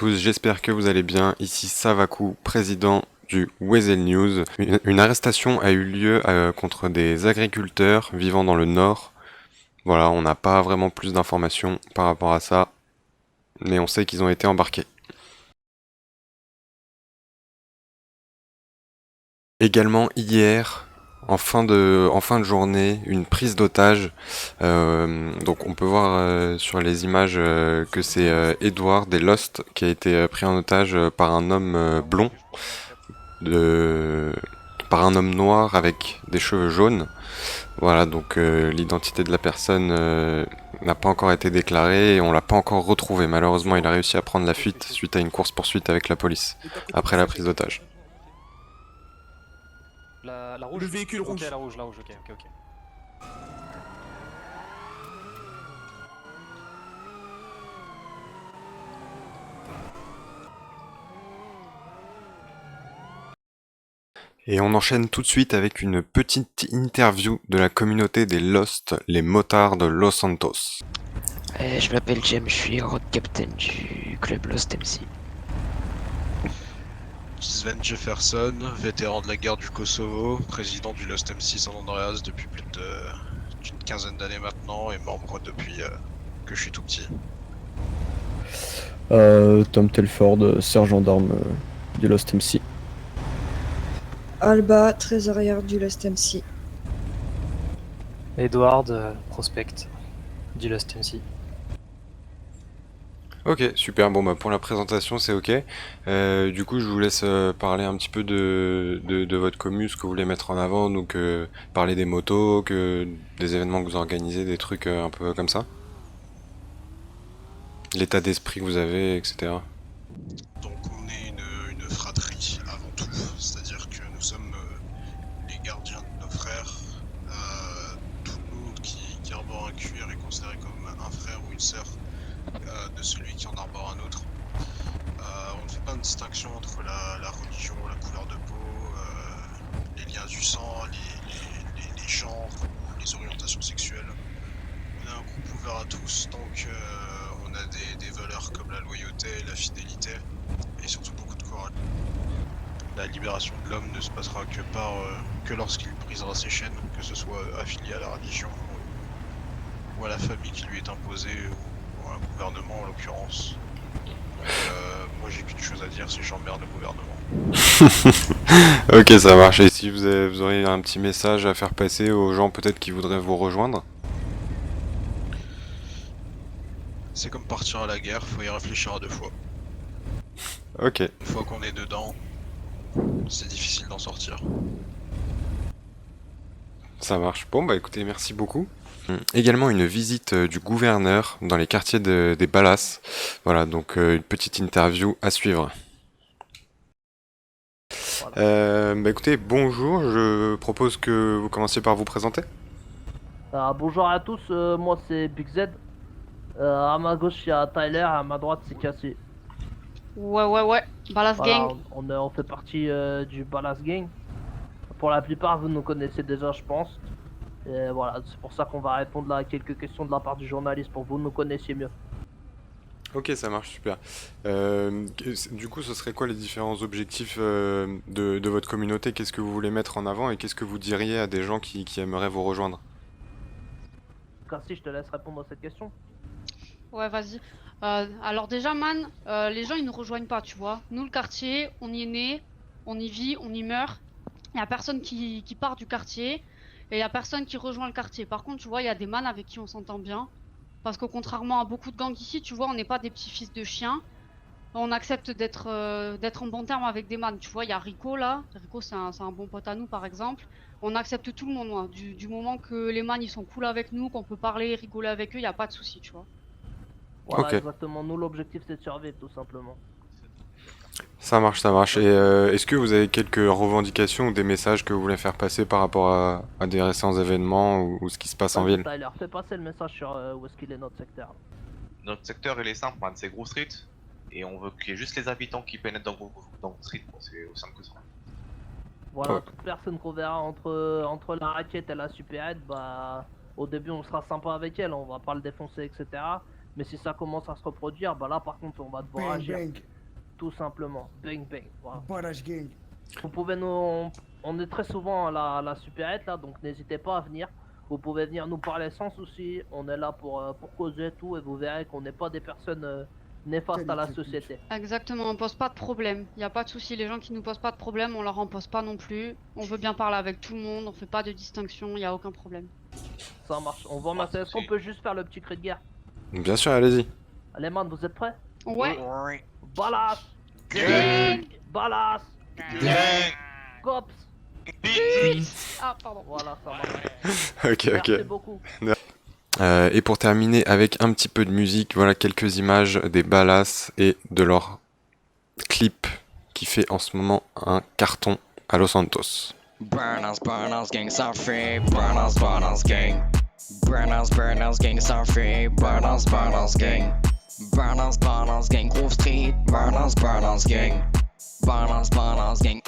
tous, j'espère que vous allez bien. Ici Savaku, président du Wezel News. Une arrestation a eu lieu contre des agriculteurs vivant dans le nord. Voilà, on n'a pas vraiment plus d'informations par rapport à ça, mais on sait qu'ils ont été embarqués. Également hier, en fin de journée, une prise d'otage. Donc on peut voir sur les images que c'est Edward des Lost qui a été pris en otage par un homme blond, de... par un homme noir avec des cheveux jaunes. Voilà, donc l'identité de la personne n'a pas encore été déclarée et on l'a pas encore retrouvé. Malheureusement, il a réussi à prendre la fuite suite à une course-poursuite avec la police, après la prise d'otage. La rouge. Le véhicule rouge. Ok, la rouge, ok. Et on enchaîne tout de suite avec une petite interview de la communauté des Lost, les motards de Los Santos. Je m'appelle James, je suis road captain du club Lost MC. Sven Jefferson, vétéran de la guerre du Kosovo, président du Lost MC San Andreas depuis plus d'une quinzaine d'années maintenant et membre depuis que je suis tout petit. Tom Telford, sergent d'armes du Lost MC. Alba, trésorière du Lost MC. Edward, prospect du Lost MC. Ok, super, bon bah pour la présentation c'est ok. Du coup je vous laisse parler un petit peu de votre commu, ce que vous voulez mettre en avant, donc parler des motos, des événements que vous organisez, des trucs un peu comme ça. L'état d'esprit que vous avez, etc. Donc on est une fratrie avant tout, c'est-à-dire que nous sommes les gardiens de nos frères. Tout le monde qui arbore un cuir est considéré comme un frère ou une sœur de celui qui en arbore un autre. On ne fait pas de distinction entre la religion, la couleur de peau, les liens du sang, les genres ou les orientations sexuelles. On est un groupe ouvert à tous, donc on a des valeurs comme la loyauté, la fidélité et surtout beaucoup de courage. La libération de l'homme ne se passera que lorsqu'il brisera ses chaînes, que ce soit affilié à la religion ou à la famille qui lui est imposée ou à un gouvernement en l'occurrence. Moi j'ai qu'une chose à dire, c'est j'emmerde le gouvernement. Ok, ça marche. Et si vous auriez un petit message à faire passer aux gens peut-être qui voudraient vous rejoindre? C'est comme partir à la guerre, faut y réfléchir à deux fois. Ok. Une fois qu'on est dedans, c'est difficile d'en sortir. Ça marche. Bon bah écoutez, merci beaucoup. Également une visite du gouverneur dans les quartiers des Ballas. Voilà, donc une petite interview à suivre. Bah écoutez, bonjour, je propose que vous commenciez par vous présenter. Bonjour à tous, moi c'est Big Z. À ma gauche il y a Tyler, à ma droite c'est Cassie. Ouais. Ballas Voilà, Gang. on fait partie du Ballas Gang. Pour la plupart vous nous connaissez déjà je pense. Et voilà, c'est pour ça qu'on va répondre là à quelques questions de la part du journaliste pour que vous nous connaissiez mieux. Ok, ça marche, super. Du coup, ce serait quoi les différents objectifs de votre communauté? Qu'est-ce que vous voulez mettre en avant et qu'est-ce que vous diriez à des gens qui aimeraient vous rejoindre? Cassie, je te laisse répondre à cette question. Ouais, vas-y. Alors déjà, man, les gens ils nous rejoignent pas, tu vois. Nous, le quartier, on y est né, on y vit, on y meurt. Il y a personne qui part du quartier et il y a personne qui rejoint le quartier. Par contre, tu vois, il y a des man avec qui on s'entend bien. Parce que contrairement à beaucoup de gangs ici, tu vois, on n'est pas des petits fils de chiens. On accepte d'être en bon terme avec des man. Tu vois, il y a Rico là. Rico, c'est un bon pote à nous, par exemple. On accepte tout le monde, hein. Du moment que les man ils sont cool avec nous, qu'on peut parler, rigoler avec eux, il n'y a pas de souci, tu vois. Voilà, Ok, exactement. Nous, l'objectif c'est de survivre tout simplement. ça marche, ça marche. Et est-ce que vous avez quelques revendications ou des messages que vous voulez faire passer par rapport à des récents événements ou ce qui se passe en Vas-y, ville? Tyler, fais passer le message sur où est-ce qu'il est notre secteur. Notre secteur il est simple, man, c'est Grove Street. Et on veut qu'il y ait juste les habitants qui pénètrent dans Grove Street, quoi. C'est aussi simple que ça. Voilà, Ouais. toute personne qu'on verra entre la raquette et la supérette, bah au début on sera sympa avec elle, on va pas le défoncer, etc. Mais si ça commence à se reproduire, bah là par contre on va devoir agir. Tout simplement. Bang bang. Voilà. Barrage gang. Vous pouvez nous... On est très souvent à la supérette là, donc n'hésitez pas à venir. Vous pouvez venir nous parler sans souci. On est là pour causer tout et vous verrez qu'on n'est pas des personnes néfastes à la société. Exactement, on pose pas de problème. Y a pas de souci, les gens qui nous posent pas de problème, on leur en pose pas non plus. On veut bien parler avec tout le monde, on fait pas de distinction, y a aucun problème. Ça marche. On vous remercie. Est-ce qu'on peut juste faire le petit cri de guerre? Bien sûr, allez-y. Allez man, vous êtes prêts? Ouais. Balas! Gang. Balas! Gang. Cops! Ah, pardon. Voilà, ça marche. Ok, Merci ok. beaucoup. Et pour terminer avec un petit peu de musique, voilà quelques images des Ballas et de leur clip qui fait en ce moment un carton à Los Santos. Burn us, gang, so free. Burn us, gang. Burn us, gang, so free. Burn us, gang. Burn us, gang, Grove Street. Burn us, gang. Burn us, gang.